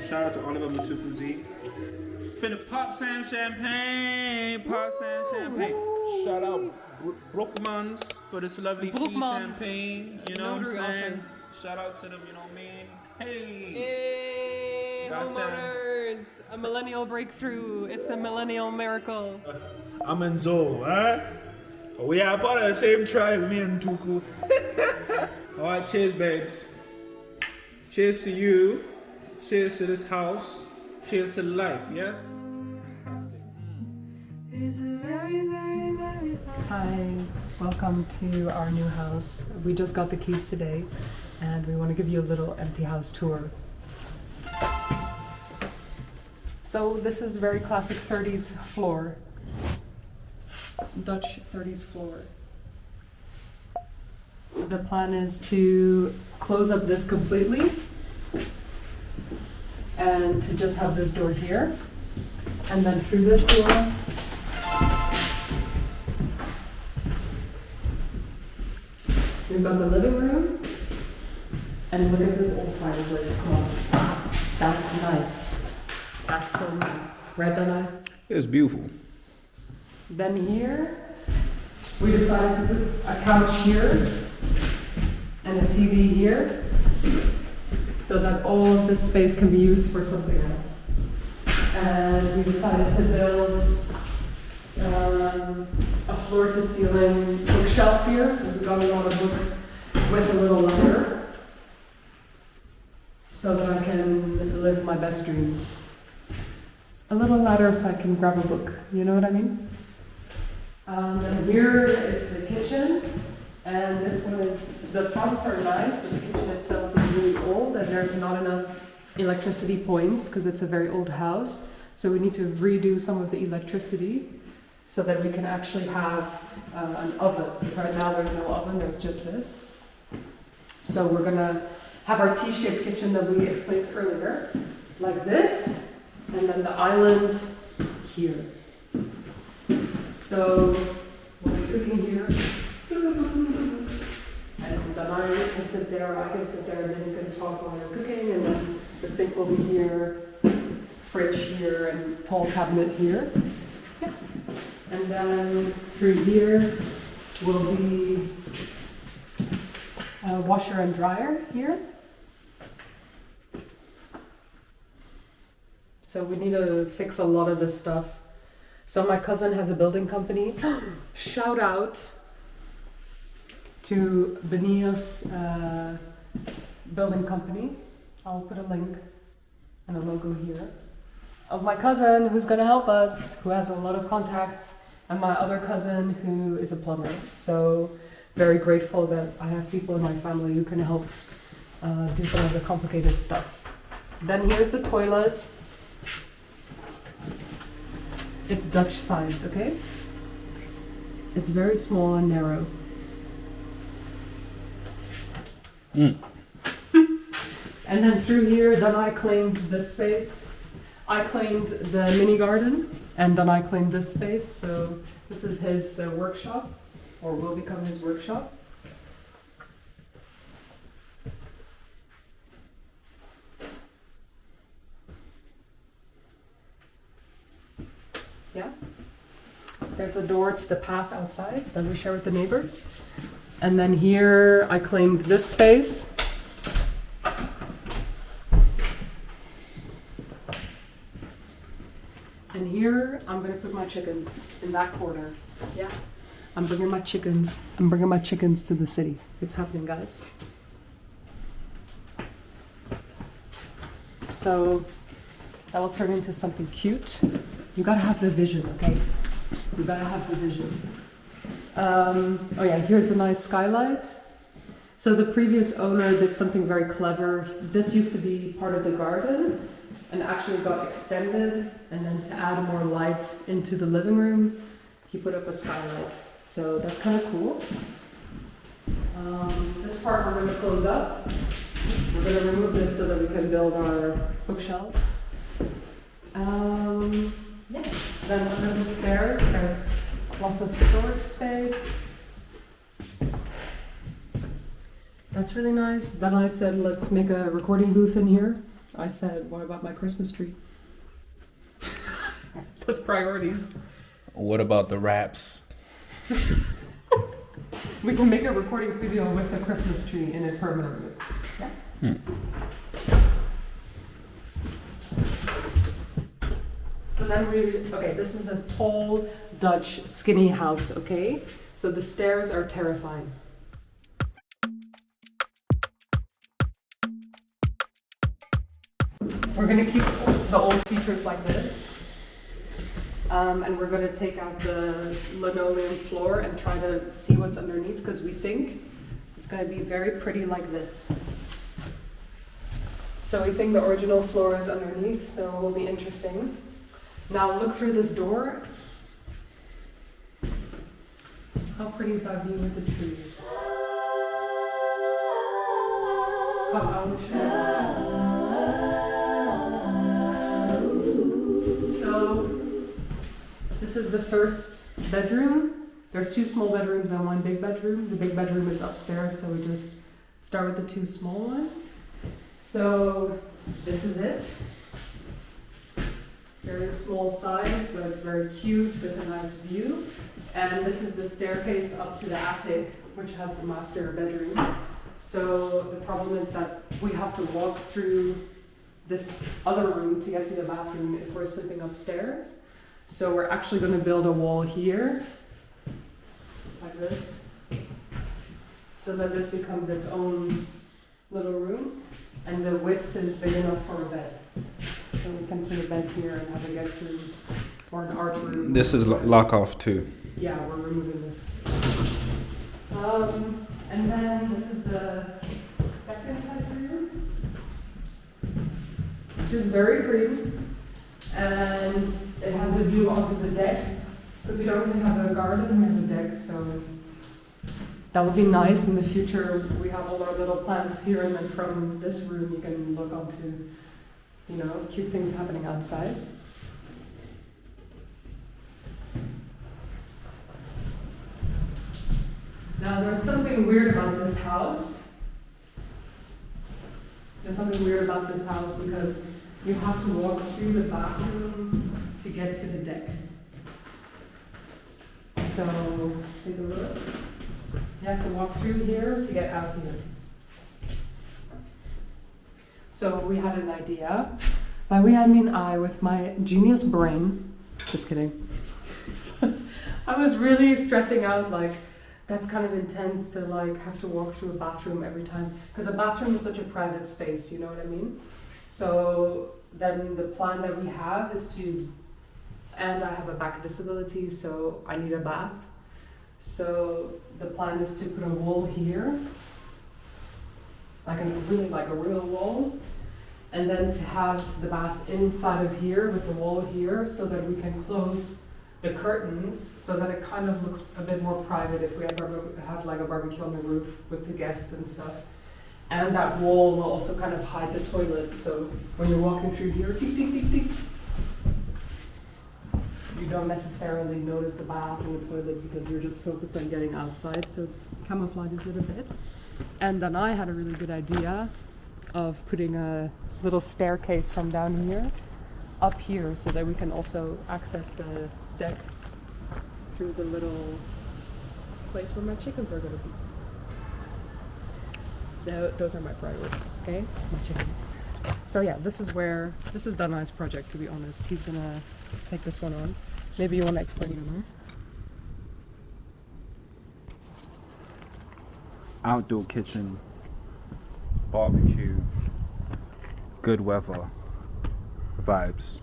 Shout out to Oliver Mutukuzi. Finna pop Sam champagne. Pop Sam champagne. Shout out Brookmans for this lovely free champagne. You know what I'm saying? Shout out to them, you know what I mean? Hey, homeowners! A millennial breakthrough. It's a millennial miracle. I'm in Zo, huh? We are part of the same tribe, me and Tuku. Alright, cheers, babes. Cheers to you. Cheers to this house. Cheers to life, yes? Hi, welcome to our new house. We just got the keys today and we want to give you a little empty house tour. So this is very classic 30s floor. Dutch 30s floor. The plan is to close up this completely and to just have this door here, and then through this door we've got the living room, and look at this old fireplace. Come on, that's nice. That's so nice, right, Dana? It's beautiful. Then here, we decided to put a couch here and a TV here, so that all of this space can be used for something else. And we decided to build a floor-to-ceiling bookshelf here, because we got a lot of books with a little ladder, so that I can live my best dreams. A little ladder so I can grab a book, you know what I mean? And here is the kitchen, and this one is, the fronts are nice, but the kitchen itself is really old and there's not enough electricity points because it's a very old house. So we need to redo some of the electricity so that we can actually have an oven. Because right now there's no oven, there's just this. So we're gonna have our T-shaped kitchen that we explained earlier, like this, and then the island here. So we'll be cooking here, and then I can sit there, or I can sit there, and then you can talk while you're cooking, and then the sink will be here, fridge here, and tall cabinet here. Yeah. And then through here will be a washer and dryer here. So we need to fix a lot of this stuff. So my cousin has a building company. Shout out to Benia's building company. I'll put a link and a logo here of my cousin who's gonna help us, who has a lot of contacts, and my other cousin who is a plumber. So very grateful that I have people in my family who can help do some of the complicated stuff. Then here's the toilet. It's Dutch sized, okay? It's very small and narrow. And then through here, then I claimed this space. I claimed the mini garden, and then I claimed this space. So this is his workshop, or will become his workshop. Yeah. There's a door to the path outside that we share with the neighbors. And then here I claimed this space. And here I'm gonna put my chickens in that corner. Yeah. I'm bringing my chickens to the city. It's happening, guys. So that will turn into something cute. You gotta have the vision, okay? You gotta have the vision. Oh yeah, here's a nice skylight. So the previous owner did something very clever. This used to be part of the garden and actually got extended, and then to add more light into the living room, he put up a skylight. So that's kind of cool. This part we're gonna close up. We're gonna remove this so that we can build our bookshelf. Yeah. Then under the stairs, there's lots of storage space. That's really nice. Then I said, let's make a recording booth in here. I said, what about my Christmas tree? That's priorities. What about the wraps? We can make a recording studio with a Christmas tree in it permanently. Yeah. So then this is a tall Dutch skinny house, okay? So the stairs are terrifying. We're gonna keep the old features like this. And we're gonna take out the linoleum floor and try to see what's underneath, because we think it's gonna be very pretty like this. So we think the original floor is underneath, so it will be interesting. Now look through this door. How pretty is that view with the tree? Come out. So this is the first bedroom. There's 2 small bedrooms and 1 big bedroom. The big bedroom is upstairs, so we just start with the 2 small ones. So this is it. It's very small size, but very cute with a nice view. And this is the staircase up to the attic, which has the master bedroom. So the problem is that we have to walk through this other room to get to the bathroom if we're sleeping upstairs. So we're actually going to build a wall here, like this, so that this becomes its own little room, and the width is big enough for a bed. So we can put a bed here and have a guest room or an art room. This is lock off too. Yeah, we're removing this. And then this is the second bedroom, which is very pretty, and it has a view onto the deck, because we don't really have a garden, we have a deck, so that would be nice in the future. We have all our little plants here, and then from this room you can look onto, cute things happening outside. Now there's something weird about this house. Because you have to walk through the bathroom to get to the deck. So take a look. You have to walk through here to get out here. So we had an idea. By we I mean I, with my genius brain. Just kidding. I was really stressing out, that's kind of intense to have to walk through a bathroom every time, because a bathroom is such a private space, you know what I mean? So then the plan that we have is and I have a back disability, so I need a bath. So the plan is to put a wall here, a real wall, and then to have the bath inside of here with the wall here, so that we can close the curtains so that it kind of looks a bit more private if we ever have a barbecue on the roof with the guests and stuff. And that wall will also kind of hide the toilet, so when you're walking through here, tick, tick, tick, tick, you don't necessarily notice the bath and the toilet because you're just focused on getting outside, so camouflages it a bit. And then I had a really good idea of putting a little staircase from down here up here so that we can also access the deck through the little place where my chickens are going to be. Those are my priorities, okay? My chickens. So yeah, this is Danai's project, to be honest. He's going to take this one on. Maybe you want to explain it more? Outdoor kitchen, barbecue, good weather, vibes.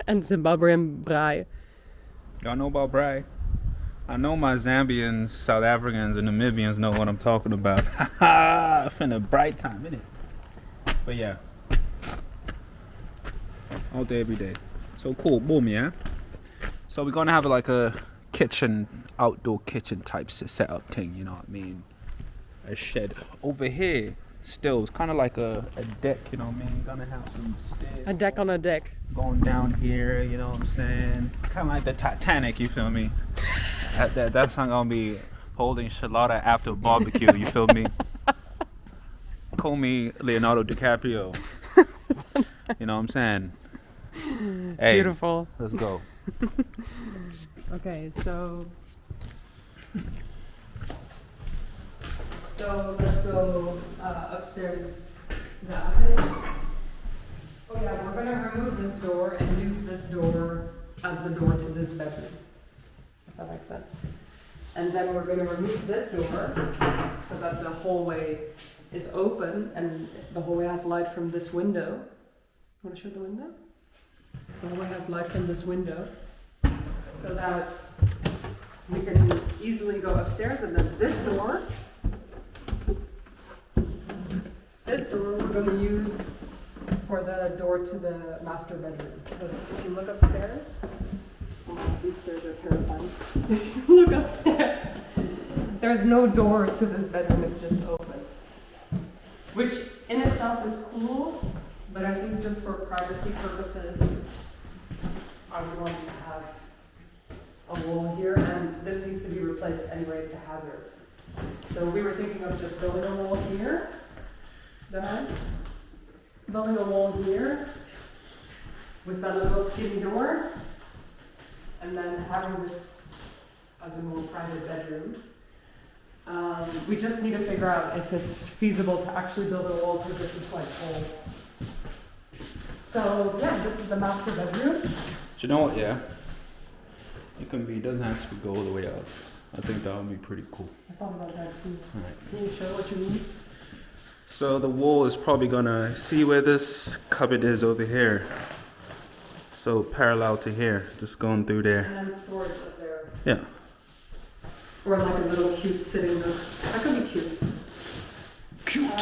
And Zimbabwean braai. Y'all know about braai? I know my Zambians, South Africans, and Namibians know what I'm talking about. Ha finna bright time, innit? But yeah. All day, every day. So cool, boom, yeah? So we're gonna have a outdoor kitchen type setup thing, you know what I mean? A shed. Over here, still, it's kind of like a deck, you know what I mean? Gonna have some stairs. A deck on a deck. Going down here, you know what I'm saying? Kind of like the Titanic, you feel me? That's not gonna be holding Charlotta after barbecue, you feel me? call me Leonardo DiCaprio. You know what I'm saying? Hey, Beautiful. let's go. Okay, so let's go upstairs to the attic. Oh yeah, we're gonna remove this door and use this door as the door to this bedroom, if that makes sense. And then we're gonna remove this door so that the hallway is open and the hallway has light from this window. Want to show the window? The hallway has light from this window, so that we can easily go upstairs. And then this door we're going to use for the door to the master bedroom. Because if you look upstairs, these stairs are terrifying. If you look upstairs, there's no door to this bedroom, it's just open. Which in itself is cool, but I think just for privacy purposes, I would want to have a wall here, and this needs to be replaced anyway, it's a hazard. So we were thinking of just building a wall here, building a wall here, with that little skinny door, and then having this as a more private bedroom. We just need to figure out if it's feasible to actually build a wall, because this is quite tall. So yeah, this is the master bedroom. Do you know what? Yeah, it doesn't have to go all the way up. I think that would be pretty cool. I thought about that too. All right. Can you show what you mean? So the wall is probably gonna see where this cupboard is over here. So parallel to here, just going through there. And then storage up there. Yeah. Or like a little cute sitting room. That could be cute. Cute.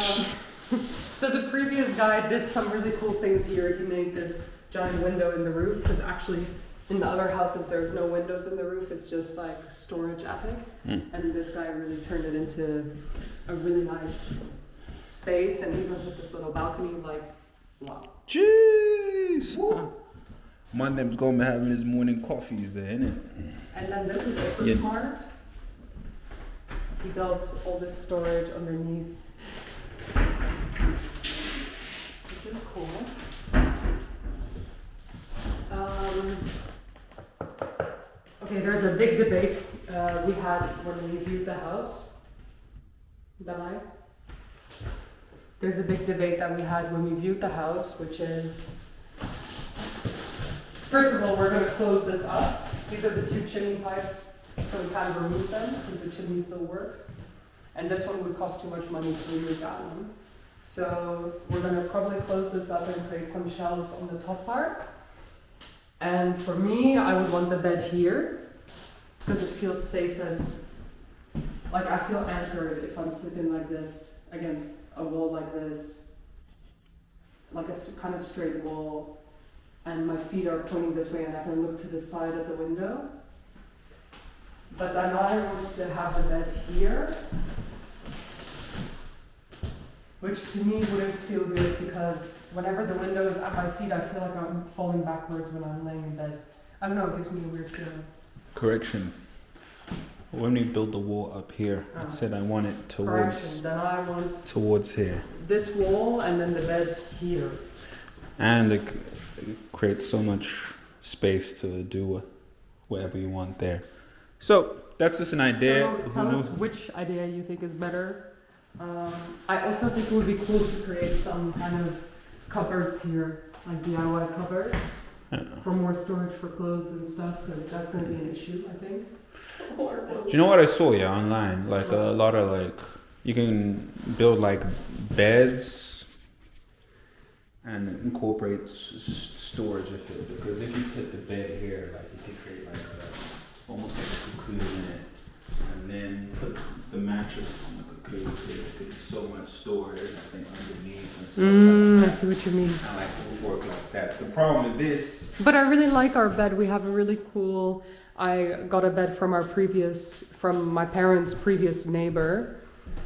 So the previous guy did some really cool things here. He made this giant window in the roof, because actually in the other houses there's no windows in the roof, it's just like storage attic. And this guy really turned it into a really nice space, and even with this little balcony, like, wow. Jeez. My name's gonna be having his morning coffees there, innit? And then this is also smart. He built all this storage underneath, which is cool. Okay, there's a big debate we had when we viewed the house. There's a big debate that we had when we viewed the house, which is, first of all, we're going to close this up. These are the two chimney pipes, so we can't remove them because the chimney still works. And this one would cost too much money to remove that one. So we're going to probably close this up and create some shelves on the top part. And for me, I would want the bed here because it feels safest. Like, I feel anchored if I'm sleeping like this against a wall like this, like a kind of straight wall, and my feet are pointing this way and I can look to the side of the window. But then I want to have the bed here, which to me wouldn't feel good, because whenever the window is at my feet, I feel like I'm falling backwards when I'm laying in bed. I don't know, it gives me a weird feeling. Correction. When we build the wall up here, I said I want it towards Then I want towards here. this wall and then the bed here. And it creates so much space to do whatever you want there. So that's just an idea. So tell us which idea you think is better. I also think it would be cool to create some kind of cupboards here, like DIY cupboards, for more storage for clothes and stuff, because that's going to be an issue, I think. Do you know what I saw online? Like a lot of like, you can build like beds and incorporate storage of it, because if you put the bed here, like you could create like almost like a cocoon in it, and then put the mattress on the cocoon. There could be so much storage, I think, underneath and stuff like that. I see what you mean. I like it would work like that. The problem with this, but I really like our bed. We have a really cool. I got a bed from from my parents' previous neighbor,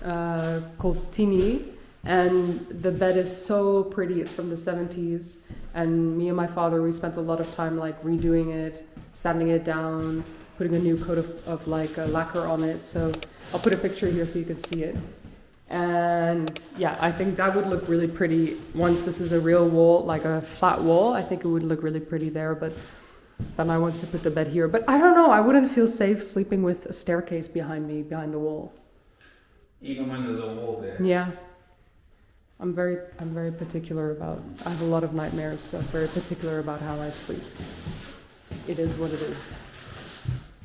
called Tini, and the bed is so pretty. It's from the 70s, and me and my father, we spent a lot of time like redoing it, sanding it down, putting a new coat of like lacquer on it. So I'll put a picture here so you can see it. And yeah, I think that would look really pretty once this is a real wall, like a flat wall. I think it would look really pretty there, but then I want to put the bed here. But I don't know, I wouldn't feel safe sleeping with a staircase behind me, behind the wall. Even when there's a wall there. Yeah. I'm very particular about, I have a lot of nightmares, so I'm very particular about how I sleep. It is what it is.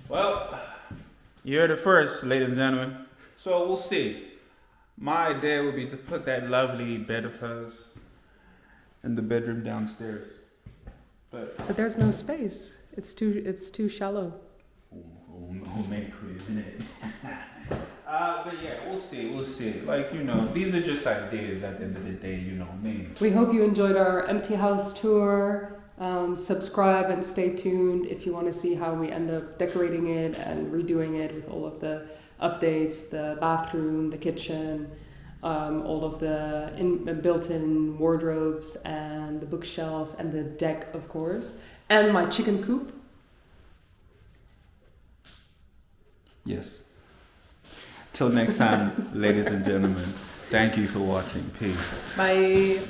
Well, you heard it first, ladies and gentlemen. So we'll see. My idea would be to put that lovely bed of hers in the bedroom downstairs. But there's no space. It's too shallow. Who made crib, innit? But yeah, we'll see. Like, you know, these are just ideas at the end of the day, you know, maybe. We hope you enjoyed our empty house tour. Subscribe and stay tuned if you want to see how we end up decorating it and redoing it with all of the updates, the bathroom, the kitchen, all of the built-in wardrobes and the bookshelf and the deck, of course, and my chicken coop. Yes. Till next time, ladies and gentlemen, thank you for watching. Peace. Bye.